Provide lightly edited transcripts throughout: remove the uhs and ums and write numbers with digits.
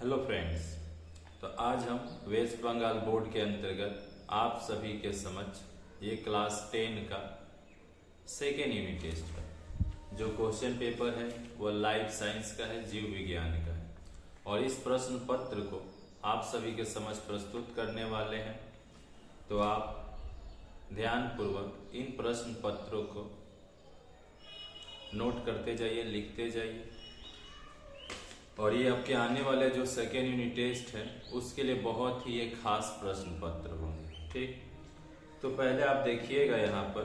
Hello friends. तो आज हम वेस्ट बंगाल बोर्ड के अंतर्गत आप सभी के समक्ष ये क्लास 10 का सेकेंड यूनिट टेस्ट का जो क्वेश्चन पेपर है वह लाइफ साइंस का है, जीव विज्ञान का है। और इस प्रश्न पत्र को आप सभी के समक्ष प्रस्तुत करने वाले हैं। तो आप ध्यानपूर्वक इन प्रश्न पत्रों को नोट करते जाइए, लिखते जाइए। और ये आपके आने वाले जो सेकेंड यूनिट टेस्ट है उसके लिए बहुत ही एक खास प्रश्न पत्र होंगे। ठीक, तो पहले आप देखिएगा यहाँ पर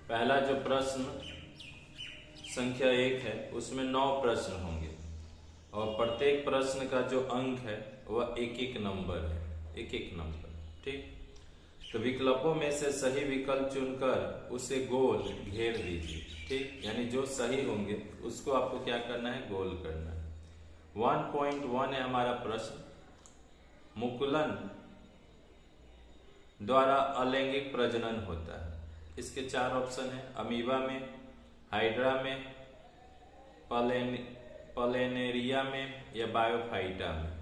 पहला जो प्रश्न संख्या 1 है उसमें 9 प्रश्न होंगे और प्रत्येक प्रश्न का जो अंक है वह एक नंबर है, एक नंबर। ठीक, तो विकल्पों में से सही विकल्प चुनकर उसे गोल घेर दीजिए। ठीक, यानी जो सही होंगे उसको आपको क्या करना है, गोल करना है। 1.1 है हमारा प्रश्न। मुकुलन द्वारा अलैंगिक प्रजनन होता है। इसके 4 ऑप्शन है, अमीबा में, हाइड्रा में, प्लेनेरिया में या बायोफाइटा में।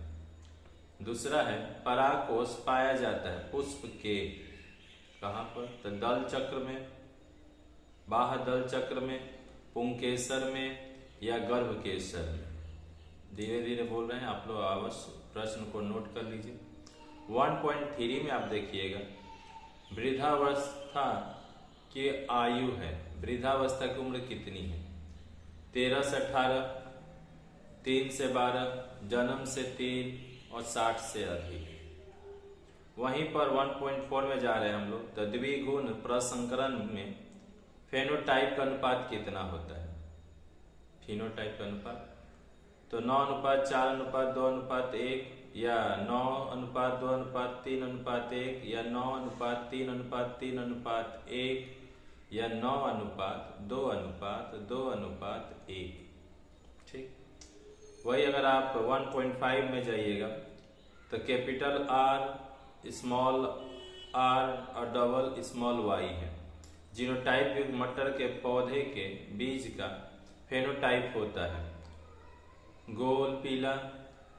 दूसरा है परागकोश पाया जाता है पुष्प के कहाँ पर, तो दल चक्र में, बाह्य दल चक्र में, पुंकेसर में या गर्भकेसर में। धीरे धीरे बोल रहे हैं, आप लोग अवश्य प्रश्न को नोट कर लीजिए। 1.3 में आप देखिएगा वृद्धावस्था की आयु है, वृद्धावस्था की उम्र कितनी है। 13 से 18, 3 से 12, जन्म से 3 और 60 से अधिक। वहीं पर 1.4 में जा रहे हैं हम लोग, तो द्विगुण प्रसंकरण में फेनोटाइप का अनुपात कितना होता है। फिनोटाइप का अनुपात तो 9:4:2:1 या 9:2:3:1 या 9:3:3:1 या 9:2:2:1। ठीक, वही अगर आप 1.5 में जाइएगा तो कैपिटल R, स्मॉल r और डबल स्मॉल y है। जीनोटाइप युक्त मटर के पौधे के बीज का फेनोटाइप होता है गोल पीला,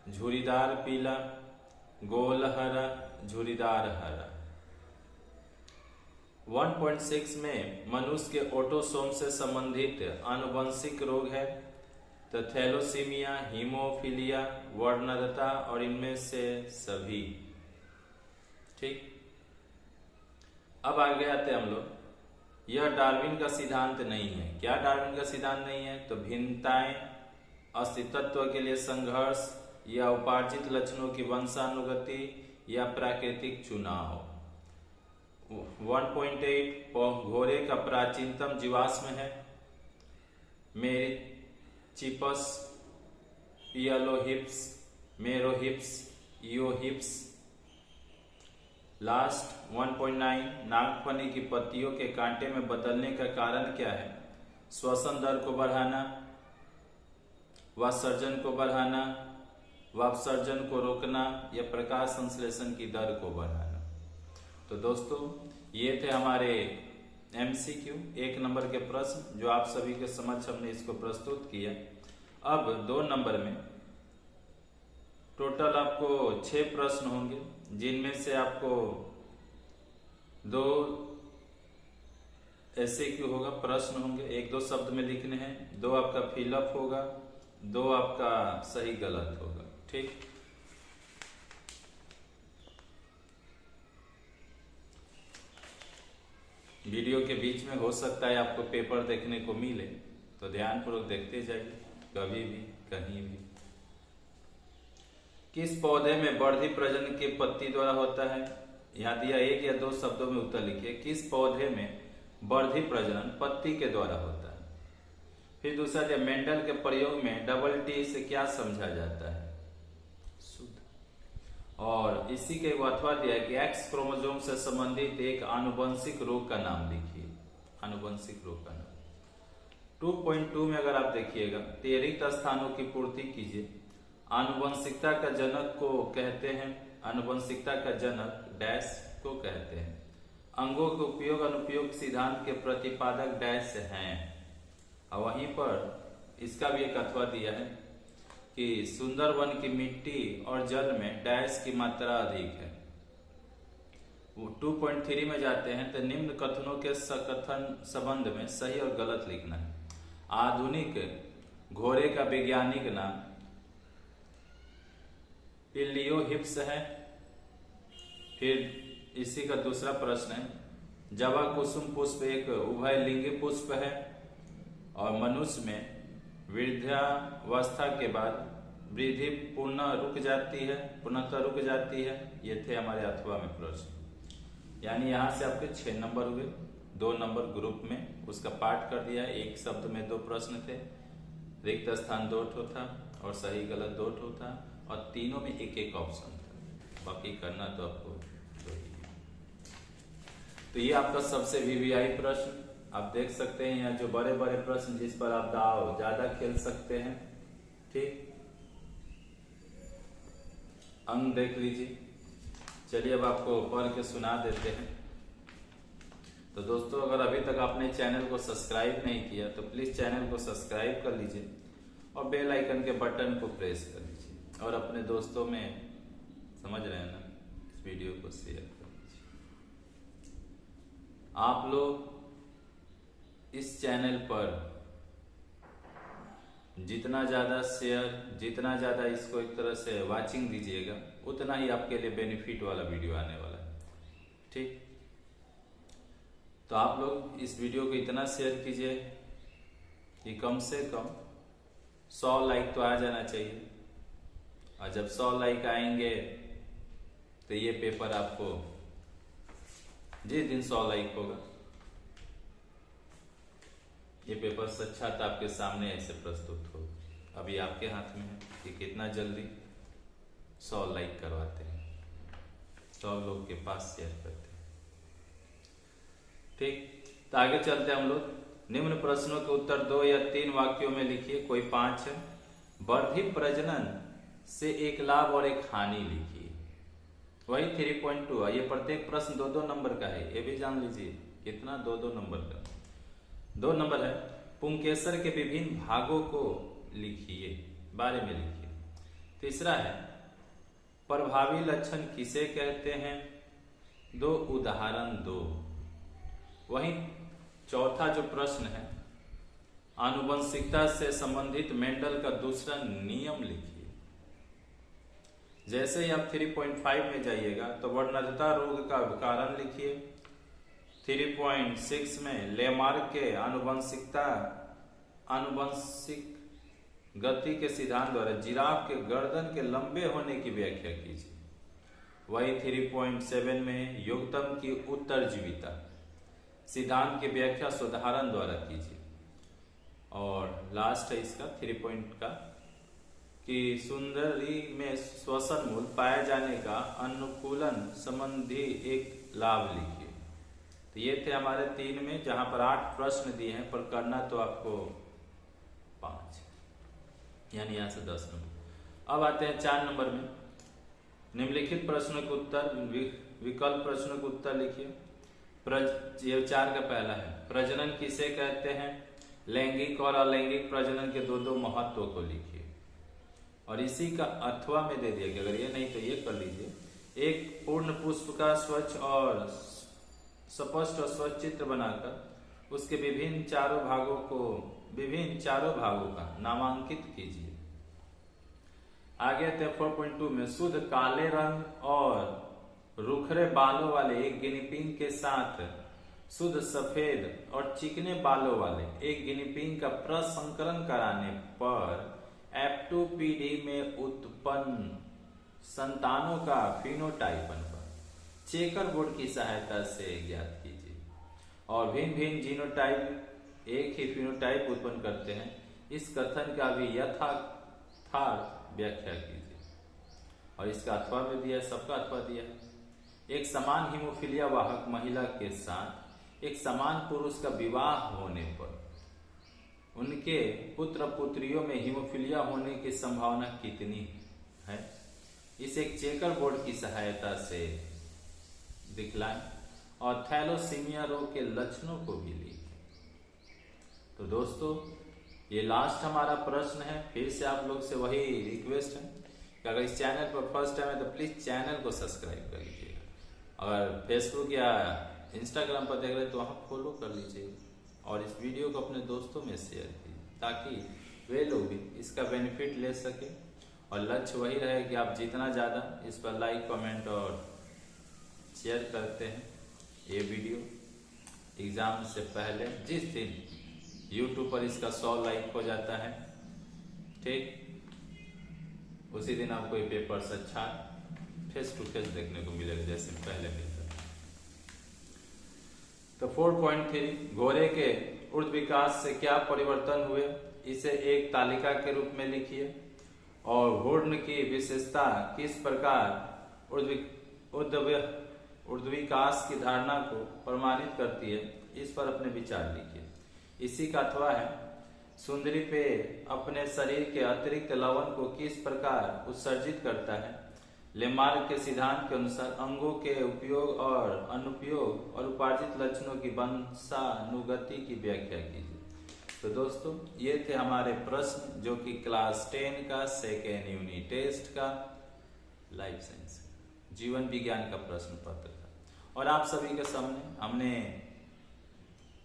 झुरीदार पीला, गोल हरा, झुरीदार हरा। 1.6 में मनुष्य के ऑटोसोम से संबंधित आनुवंशिक रोग है, तो थैलोसीमिया, हीमोफीलिया, वर्णरता और इनमें से सभी। ठीक, अब आगे आते हैं हम लोग। यह डार्विन का सिद्धांत नहीं है। क्या डार्विन का सिद्धांत नहीं है, तो भिन्नताएं, अस्तित्व के लिए संघर्ष या उपार्जित लक्षणों की वंशानुगति या प्राकृतिक चुनाव। 1.8 घोड़े का प्राचीनतम जीवाश्म है मेरिचिपस पियालोहिप्स, मेरोहिप्स, इयोहिप्स। लास्ट 1.9 नागफनी की पत्तियों के कांटे में बदलने का कारण क्या है। श्वसन दर को बढ़ाना, वात्सर्जन को बढ़ाना, वापसर्जन को रोकना या प्रकाश संश्लेषण की दर को बढ़ाना। तो दोस्तों ये थे हमारे MCQ 1 नंबर के प्रश्न जो आप सभी के समक्ष हमने इसको प्रस्तुत किया। अब 2 नंबर में टोटल आपको 6 प्रश्न होंगे, जिनमें से आपको 2 SAQ होगा, प्रश्न होंगे, 1-2 शब्द में लिखने हैं, 2 आपका फिलअप होगा, 2 आपका सही गलत होगा। ठीक, वीडियो के बीच में हो सकता है आपको पेपर देखने को मिले, तो ध्यानपूर्वक देखते जाइए, कभी भी कहीं भी। किस पौधे में बढ़ती प्रजनन की पत्ती द्वारा होता है। यहाँ दिया 1 या 2 शब्दों में उत्तर लिखिए। किस पौधे में बढ़ती प्रजनन पत्ती के द्वारा होता है। फिर दूसरा दिया मेंडल के प्रयोग में डबल टी से क्या समझा जाता है, शुद्ध। और इसी के अथवा दिया कि X क्रोमोसोम से संबंधित एक आनुवंशिक रोग का नाम लिखिए, आनुवंशिक रोग का नाम। 2.2 में अगर आप देखिएगा, रिक्त स्थानों की पूर्ति कीजिए। आनुवंशिकता का जनक को कहते हैं, आनुवंशिकता का जनक डैश को कहते हैं। अंगों के उपयोग अनुपयोग सिद्धांत के प्रतिपादक डैश हैं। और वहीं पर इसका भी एक अथवा दिया है कि सुंदरवन की मिट्टी और जल में डैश की मात्रा अधिक है। वो 2.3 में जाते हैं तो निम्न कथनों के सकथन संबंध में सही और गलत लिखना है। आधुनिक घोड़े का वैज्ञानिक नाम पिलियोहिप्स है। फिर इसी का दूसरा प्रश्न है, जवा कुसुम पुष्प एक उभयलिंगी पुष्प है और मनुष्य में वृद्धावस्था के बाद वृद्धि पुनः रुक जाती है। ये थे हमारे अथवा में प्रश्न। यानी यहाँ से आपके 6 नंबर हुए, 2 नंबर ग्रुप में उसका पाठ कर दिया। एक शब्द में 2 प्रश्न थे, रिक्त स्थान 2 ठो था और सही गलत 2 ठो था और तीनों में एक एक ऑप्शन था। बाकी करना तो आपको तो ये आपका सबसे वीवीआई प्रश्न आप देख सकते हैं। यहाँ जो बड़े बड़े प्रश्न जिस पर आप दाव ज्यादा खेल सकते हैं, ठीक, अंक देख लीजिए। चलिए अब आपको पढ़ के सुना देते हैं। तो दोस्तों, अगर अभी तक आपने चैनल को सब्सक्राइब नहीं किया तो प्लीज चैनल को सब्सक्राइब कर लीजिए और बेल आइकन के बटन को प्रेस कर लीजिए और अपने दोस्तों में, समझ रहे हैं ना, इस वीडियो को शेयर कर लीजिए। आप लोग इस चैनल पर जितना ज्यादा शेयर, जितना ज्यादा इसको एक तरह से वाचिंग दीजिएगा, उतना ही आपके लिए बेनिफिट वाला वीडियो आने वाला है, ठीक। तो आप लोग इस वीडियो को इतना शेयर कीजिए कि कम से कम 100 लाइक तो आ जाना चाहिए। और जब 100 लाइक आएंगे तो ये पेपर आपको, जिस दिन 100 लाइक होगा, ये पेपर साक्षात आपके सामने ऐसे प्रस्तुत होगा। अभी आपके हाथ में है कि कितना जल्दी 100 लाइक करवाते हैं, 100 लोग के पास शेयर करते हैं, ठीक। तो आगे चलते हैं हम लोग। निम्न प्रश्नों के उत्तर 2 या 3 वाक्यों में लिखिए, कोई 5 है। वर्धित प्रजनन से एक लाभ और एक हानि लिखिए। वही 3.2 है। ये प्रत्येक प्रश्न 2-2 नंबर का है, ये भी जान लीजिए कितना, 2-2 नंबर का। 2 नंबर है, पुंकेसर के विभिन्न भागों को लिखिए, बारे में लिखिए। तीसरा है, प्रभावी लक्षण किसे कहते हैं, 2 उदाहरण दो। वहीं चौथा जो प्रश्न है, आनुवंशिकता से संबंधित मेंडल का दूसरा नियम लिखिए। जैसे ही आप 3.5 में जाइएगा तो वर्णजता रोग का कारण लिखिए। 3.6 में लेमार्क के आनुवंशिक गति के सिद्धांत द्वारा जिराफ के गर्दन के लंबे होने की व्याख्या कीजिए। वही 3.7 में युगतम की उत्तरजीविता सिद्धांत की व्याख्या सुधारण द्वारा कीजिए। और लास्ट है इसका 3 का कि सुंदरी में श्वसन मूल पाए जाने का अनुकूलन संबंधी एक लाभ लिखिए। तो ये थे हमारे 3 में, जहां पर 8 प्रश्न दिए हैं, पर करना तो आपको 5, यानी यहां से 10 नंबर। अब आते हैं 4 नंबर में। निम्नलिखित प्रश्नों के उत्तर, विकल्प प्रश्नों के उत्तर लिखिए। ये 4 का पहला है, प्रजनन किसे कहते हैं। लैंगिक और अलैंगिक प्रजनन के 2-2 महत्व को लिखिए। और इसी का अथवा में दे दिया कि अगर ये नहीं तो ये कर लीजिए। एक पूर्ण पुष्प का स्वच्छ और स्पष्ट और स्वच्छ चित्र बनाकर उसके विभिन्न चारों भागों का नामांकित कीजिए। आगे आते 4.2 में, शुद्ध काले रंग और रुखरे बालों वाले एक गिनीपिग के साथ शुद्ध सफेद और चिकने बालों वाले एक गिनीपिग का प्रसंकरण कराने पर F2PD में उत्पन्न संतानों का फिनोटाइपन पर चेकर बोर्ड की सहायता से ज्ञात कीजिए। और भिन्न भिन्न जीनोटाइप एक ही फिनोटाइप उत्पन्न करते हैं, इस कथन का भी यथार्थ व्याख्या कीजिए। और इसका अथवा भी दिया है, सबका अथवा दिया है। एक समान हीमोफीलिया वाहक महिला के साथ एक समान पुरुष का विवाह होने पर उनके पुत्र पुत्रियों में हीमोफीलिया होने की संभावना कितनी है, इसे एक चेकर बोर्ड की सहायता से दिखलाएं। और थैलोसीमिया रोग के लक्षणों को भी लिखें। तो दोस्तों, ये लास्ट हमारा प्रश्न है। फिर से आप लोग से वही रिक्वेस्ट है कि अगर इस चैनल पर फर्स्ट टाइम है तो प्लीज चैनल को सब्सक्राइब कर लीजिएगा। अगर फेसबुक या इंस्टाग्राम पर देख रहे तो वहां फॉलो कर लीजिएगा और इस वीडियो को अपने दोस्तों में शेयर कीजिए ताकि वे लोग भी इसका बेनिफिट ले सके। और लक्ष्य वही रहे कि आप जितना ज्यादा इस पर लाइक कमेंट और शेयर करते हैं ये वीडियो, एग्जाम से पहले जिस दिन YouTube पर इसका 100 लाइक हो जाता है, ठीक, उसी दिन आपको ये पेपर्स अच्छा फेस टू फेस देखने को मिलेगा जैसे पहले मिलता था। तो 4.3 घोड़े के ऊर्ध्व विकास से क्या परिवर्तन हुए, इसे एक तालिका के रूप में लिखिए। और हॉर्न की विशेषता किस प्रकार ऊर्ध्व विकास की धारणा को प्रमाणित करती है, इस पर अपने विचार लिखिए। इसी का अथवा है सुंदरी पेय अपने शरीर के अतिरिक्त लवण को किस प्रकार उत्सर्जित करता है। लेमार्क के सिद्धांत के अनुसार अंगों के उपयोग और अनुपयोग और उपार्जित लक्षणों की वंशानुगति की व्याख्या कीजिए। तो दोस्तों ये थे हमारे प्रश्न जो कि क्लास 10 का सेकेंड यूनिट टेस्ट का लाइफ साइंस जीवन विज्ञान का प्रश्न पत्र था। और आप सभी के सामने हमने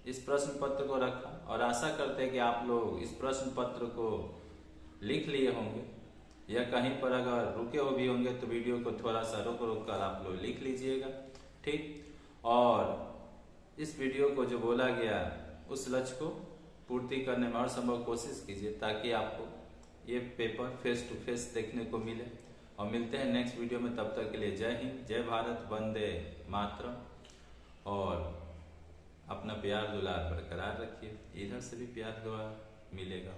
इस प्रश्न पत्र को रखा और आशा करते हैं कि आप लोग इस प्रश्न पत्र को लिख लिए होंगे या कहीं पर अगर रुके हो भी होंगे तो वीडियो को थोड़ा सा रोक रोक कर आप लोग लिख लीजिएगा, ठीक। और इस वीडियो को जो बोला गया उस लक्ष्य को पूर्ति करने में हर संभव कोशिश कीजिए ताकि आपको ये पेपर फेस टू फेस देखने को मिले। और मिलते हैं नेक्स्ट वीडियो में, तब तक के लिए जय हिंद, जय भारत, वंदे मातरम। और अपना प्यार दुलार बरकरार रखिए, इधर से भी प्यार दुलार मिलेगा।